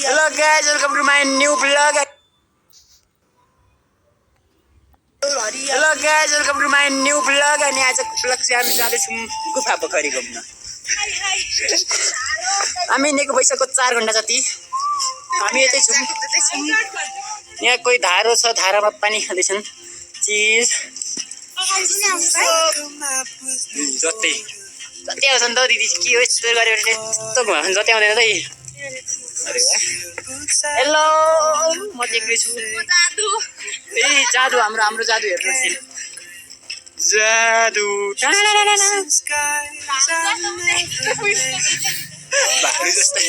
Hello guys, welcome to my new vlog. Hello guys, welcome to my new vlog. अनि आजको vlog चाहिँ हामी जाँदैछौँ गुफा पोखरी घुम्न। हामी हिँडेको भइसक्यो 4 घण्टा जति। हामी यतै छौँ। यहाँ कोही धारो छ, धारामा पानी खाँदैछन्। चिज जति आउँछ नि त दिदी के हो यस्तो गरेर यस्तो घुमाउनु जति आउँदैन त। अरे वाह। हेलो म एक्लै छु। ए जादु हाम्रो जादु हेर्नुहोस् नि। जादु बाख्री जस्तै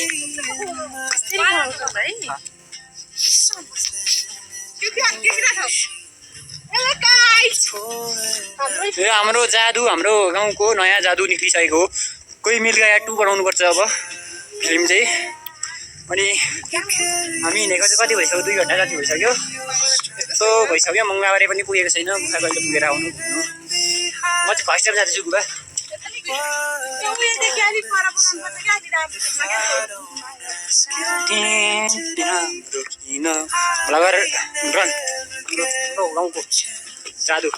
हाम्रो जादु हाम्रो गाउँको नयाँ जादु निक्लिसकेको हो। कोही मिलगाया 2 बनाउनु पर्छ अब फिल्म चाहिँ। अनि हामी हिँडेको चाहिँ कति भइसक्यो 2 घण्टा जति भइसक्यो। यस्तो भइसक्यो मङ्गाबारी पनि पुगेको छैन। गुफा कहिले पुगेर आउनु भन्नु। म चाहिँ फर्स्ट टाइम जाँदैछु गुफा। भ्लगर हाम्रो गाउँको जादु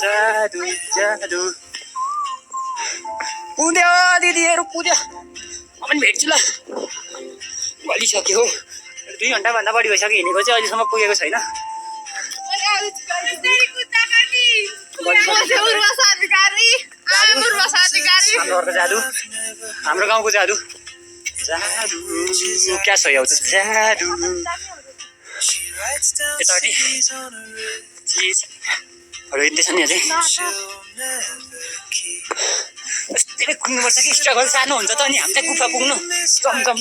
जादु जादु पुग्यो दिदीहरू पुग्यो। म पनि भेट्छु ल। भलिसक्यो 2 घण्टाभन्दा बढी भइसक्यो हिँडेको चाहिँ अहिलेसम्म पुगेको छैन। जादु हाम्रो गाउँको जादु जादु क्या छ यो जादु यतापट्टि चिजहरू हिँड्दैछ नि अझै। यस्तै कुद्नुपर्छ कि स्ट्रगल सानो हुन्छ त अनि हामी चाहिँ गुफा पुग्नु कम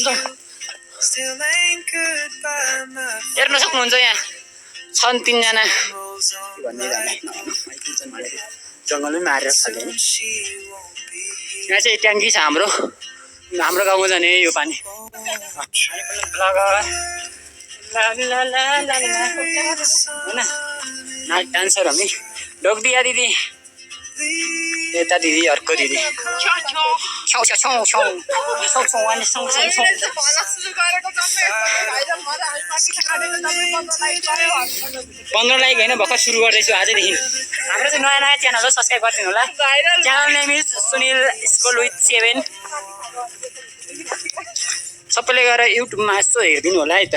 हेर्न सक्नुहुन्छ यहाँ छन् 3 जना जङ्गलमै मारेर खाले। यहाँ चाहिँ ट्याङ्की छ हाम्रो गाउँमा जाने यो पानी। होइन नाच डान्सर हामी ढोक्दिया दिदी यता दिदी अर्को दिदी छौ 15 लाइक होइन भर्खर सुरु गर्दैछु आजदेखि। हाम्रो चाहिँ नयाँ च्यानल हो, सब्सक्राइब गरिदिनु होला। Channel name is Sunil school with 7। सबैले गएर युट्युबमा यस्तो हेरिदिनु होला है त।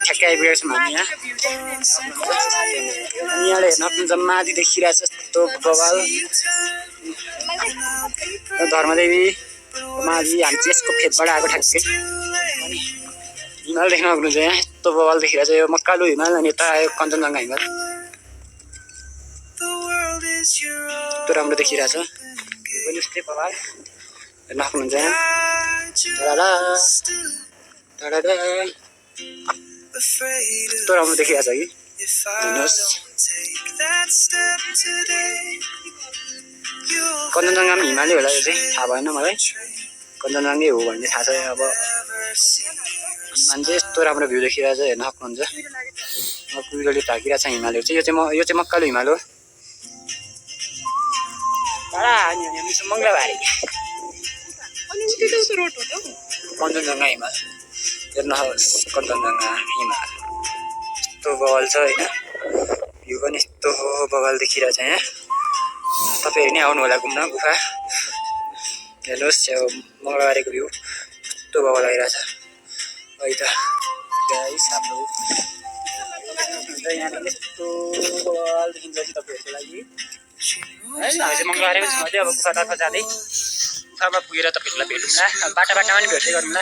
ठ्याक्कै आइपुगेको छौँ हामी यहाँ। यहाँले हेर्न सक्नुहुन्छ माथि देखिरहेको छ यस्तो बवाल धर्मदेवी माथि हामी चाहिँ यसको फेदबाट आएको ठ्याक्कै। अनि हिमाल देख्न सक्नुहुन्छ यहाँ यस्तो बवाल देखिरहेको छ। यो मक्कालु हिमाल अनि यता आयो कञ्चनजङ्घा हिमाल। यस्तो राम्रो देखिरहेछ पनि यस्तै बवाल हेर्न सक्नुहुन्छ यहाँ। यस्तो राम्रो देखिरहेछ कि हेर्नुहोस्। कञ्चनजङ्घा पनि हिमालै होला यो चाहिँ थाहा भएन मलाई। कञ्चनजङ्घै हो भन्ने थाहा छ। अब मान्छे यस्तो राम्रो भ्यू देखिरहेछ हेर्न सक्नुहुन्छ। कुहिरोले ढाकिरहेछ हिमालहरू चाहिँ। यो चाहिँ मक्कालु हिमाल हो। मङ्गलबारी कञ्चनजङ्घा हिमाल हेर्नुहोस्। कञ्चनजङ्घा हिमाल यस्तो बवाल छ होइन। भ्यू पनि यस्तो बवाल देखिरहेछ यहाँ। तपाईँहरू नै आउनु होला घुम्न गुफा। हेर्नुहोस् मङ्गलबारीको भ्यू यस्तो बवाल आइरहेछ। है त गाइस हाम्रो यहाँ यस्तो बवाल देखिन्छ कि तपाईँहरूको लागि है। हामी चाहिँ मङ्गलबारीमा छौँ चाहिँ अब गुफातर्फ जाँदै। गुफामा पुगेर तपाईँहरूलाई भेटौँला। बाटामा पनि भेट्दै गरौँला।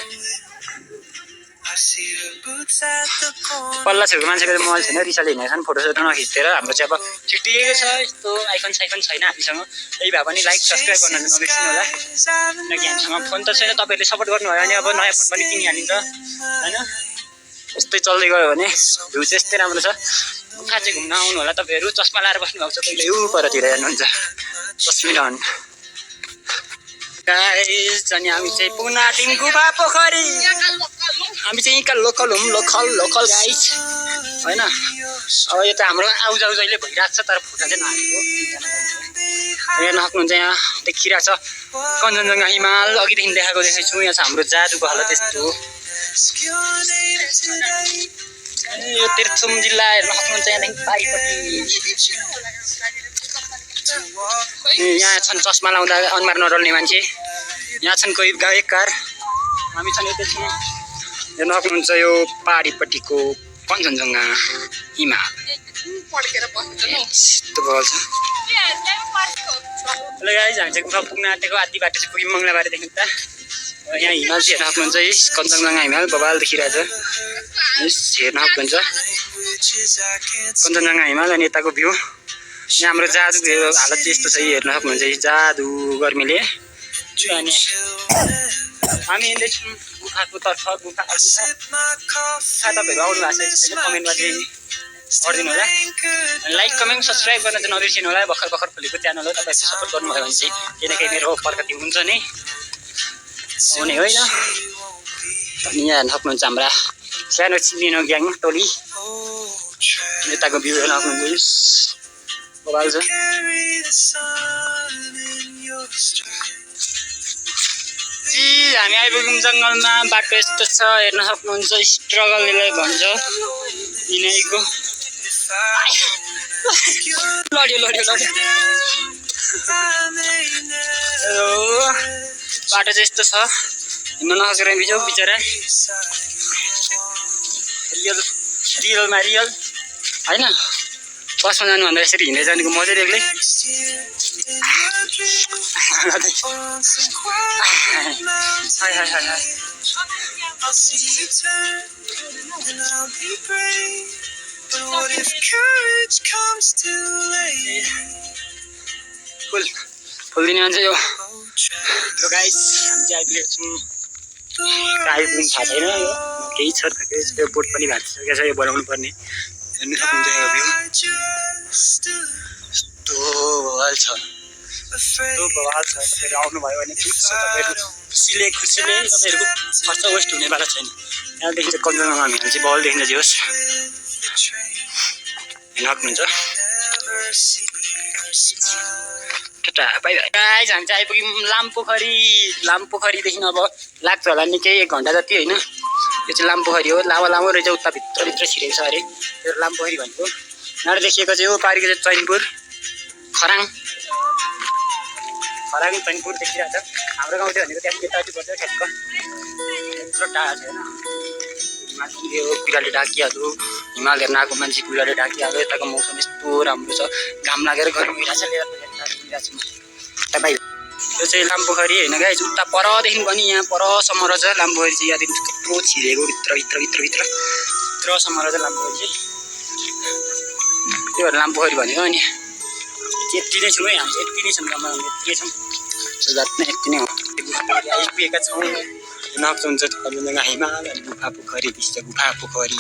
पल्ला छेउको मान्छेको मोबाइल छैन, रिसाले हिँडेको छन् फोटोसोटो नखिचेर। हाम्रो चाहिँ अब ठिकठिकै छ यस्तो आइफोन साइफोन छैन हामीसँग। त्यही भए पनि लाइक सब्सक्राइब गर्न नबिर्सिनु होला। किनकि हामीसँग फोन त छैन, तपाईँहरूले सपोर्ट गर्नुभयो भने अब नयाँ फोन पनि किनिहालिन्छ होइन। यस्तै चल्दै गयो भने भ्यू चाहिँ यस्तै राम्रो छ। गुफा चाहिँ घुम्न आउनु होला तपाईँहरू। चस्मा लाएर बस्नुभएको छ तपाईँले उ परतिर हेर्नुहुन्छ चस्मिरहन गाइस। अनि हामी चाहिँ पुग्न आँट्यौँ गुफा पोखरी। हामी चाहिँ यहीँका लोकल गाइस होइन। अब यो त हाम्रो आउजाउ जहिले भइरहेको छ तर फुटा चाहिँ नहालेको। हेर्न सक्नुहुन्छ यहाँ देखिरहेको छ कञ्चनजङ्घा हिमाल अघिदेखि देखाएको यहाँ छ हाम्रो जादुको हालत यस्तो यो तेर्चुम जिल्ला हेर्न सक्नुहुन्छ यहाँदेखि पारिपट्टि यहाँ छन् चस्मा लाउँदा अनुहार नडल्ने मान्छे यहाँ छन् कोही गायककार हामी छन् यतै छौँ हेर्न सक्नुहुन्छ यो पारिपट्टिको कञ्चनजङ्घा हिमाल यस्तो बल छ ल गाइस हामी चाहिँ गुफा पुग्न आँटेको आधी बाटो चाहिँ पुग्यौँ मङ्गलाबारीदेखि त यहाँ हिमाल चाहिँ हेर्न सक्नुहुन्छ है कञ्चनजङ्घा हिमाल बबाल देखिरहेछ हेर्न सक्नुहुन्छ कञ्चनजङ्घा हिमाल अनि यताको भ्यू यहाँ हाम्रो जादुको हालत चाहिँ यस्तो छ हेर्न सक्नुहुन्छ जादु गर्मीले अनि हामी हिँड्दैछौँ गुफाको तर्फ गुफा तपाईँहरू आउनु भएको छ कमेन्टमा चाहिँ गरिदिनु होला लाइक कमेन्ट सब्सक्राइब गर्न चाहिँ नबिर्सिनु होला भर्खर भर्खर खोलेको च्यानल हो तपाईँहरूले सपोर्ट गर्नुभयो भने चाहिँ केही न केही मेरो प्रगति हुन्छ नि हुने होइन अनि यहाँ हेर्न सक्नुहुन्छ हाम्रा सानो चिनिनो ग्याङ टोली यताको भ्यू हेर्न सक्नुहुन्छ बबाल छ हामी आइपुग्यौँ जङ्गलमा बाटो यस्तो छ हेर्न सक्नुहुन्छ स्ट्रगल यसलाई भन्छ यिनीहरूको लड्यो लड्यो लड्यो बाटो चाहिँ यस्तो छ हिँड्न नसकेर बिजो बिचरा रियल रियलमा रियल होइन बसमा जानुभन्दा यसरी हिँडेर जानुको मजै बेग्लै फुल दिने मान्छे यो गाइस हामी चाहिँ आइपुगेको छौँ आइपुग्नु थाहा छैन यो केही छ त्यो बोट पनि भाँचिसकेको छ यो बनाउनु पर्ने हेर्नु सक्नुहुन्छ यो भ्यू यस्तो बवाल छ तपाईँहरू आउनुभयो भने ठिक छ तपाईँहरू खुसीले तपाईँहरूको खर्च वेस्ट हुनेवाला छैन यहाँदेखि चाहिँ कञ्चनजङ्घा हामी चाहिँ बल देखिन्छ जे होस् हेर्न सक्नुहुन्छ टाटा बाई बाई गाइस हामी चाहिँ आइपुग्यौँ लामपोखरीदेखि अब लाग्छ होला निकै 1 घन्टा जति होइन यो चाहिँ लामपोखरी हो लामो लामो रहेछ उता भित्र छिरेको छ अरे त्यो लामपोखरी भनेको यहाँबाट देखिएको चाहिँ हो पारिको चाहिँ चैनपुर खराङ चैनपुर देखिरहेको छ हाम्रो गाउँ चाहिँ भनेको त्यहाँ यताउति पर्छ ठ्याक्क यत्रो टाढा छ होइन माथि यो कुराले ढाकिहाल्यो हिमाल हेर्न आएको मान्छे कुराले ढाकिहाल्यो यताको मौसम यस्तो राम्रो छ घाम लागेर गर्मी भइरहेको छ तपाईँ यो चाहिँ लामपोखरी होइन गाइस उता परदेखि पनि यहाँ परसम्म रहेछ लामपोखरी चाहिँ यहाँदेखि कत्रो छिरेको भित्रसम्म रहेछ लामपोखरी चाहिँ त्यो भएर लामपोखरी भनेको अनि यति नै छौँ है हामी यति नै छौँ गाउँमा यति नै छौँ जति नै यति नै हो आइपुगेका छौँ नक्नुहुन्छ कञ्चनजङ्घा हिमाल अनि गुफा पोखरी गुफा पोखरी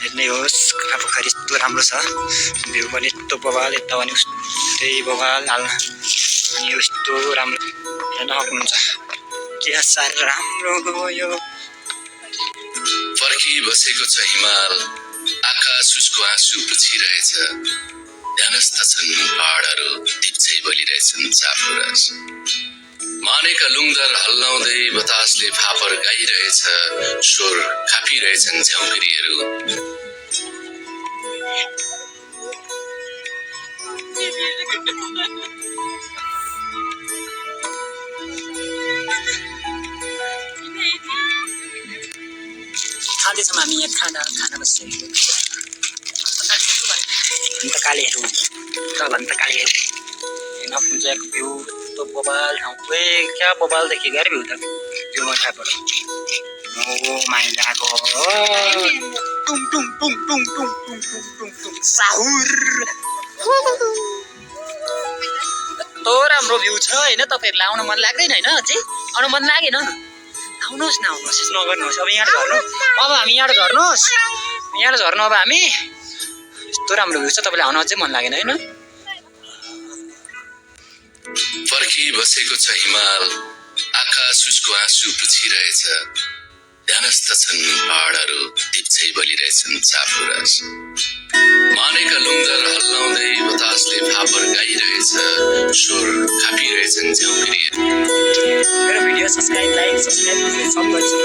हेर्नै होस् गुफा पोखरी यस्तो राम्रो छ भ्यू पनि यस्तो बवाल यता पनि उस्तै बवाल हाल्न अनि यस्तो राम्रो हेर्न सक्नुहुन्छ के साह्रो राम्रो हो यो पर्खिबसेको छ हिमाल आकाश उसको आँसु पुछिरहेछ ध्यानस्थ छन् पहाडहरू टिप्छै बोलिरहेछन् चापुरस मानेका लुङदर हल्लाउँदै बतासले फापर गाइरहेछ स्वर खापिरहेछन् झ्याउगिरीहरू खाँदैछौँ हामी यहाँ खाना बसिसकेको कालेहरू हेर्न सक्नुहुन्छ भ्यू यस्तो बबाल ठाउँ क्या बबाल देखेको अरे भ्यू त भ्यू मठाबाट ओ माइला टुङ टुङ टुङ टुङ टुङ टुङ टुङ टुङ टुङ साहुर यस्तो राम्रो भ्यू छ होइन तपाईँहरूलाई आउन मन लाग्दैन होइन अझै आउनु मन लागेन आउनुहोस् न आउनुहोस् यसो नगर्नुहोस् अब यहाँबाट झर्नु अब हामी यहाँबाट झर्नुहोस् यहाँबाट झर्नु अब हामी यस्तो राम्रो भ्यू छ तपाईँलाई आउन अझै मन लागेन होइन पर्खिबसेको छ हिमाल आकाश उसको आँसु पुछिरहेछ ध्यानस्थ छन् पहाडहरू टिप्छै बोलिरहेछन् चापुरस मानेका लुङ्गर हल्लाउँदै बतासले फापर गाइरहेछ स्वर खापिरहेछन् झ्याउक्रिए मेरो भिडियो सब्सक्राइब लाइक सब्सक्राइब सब गर्छु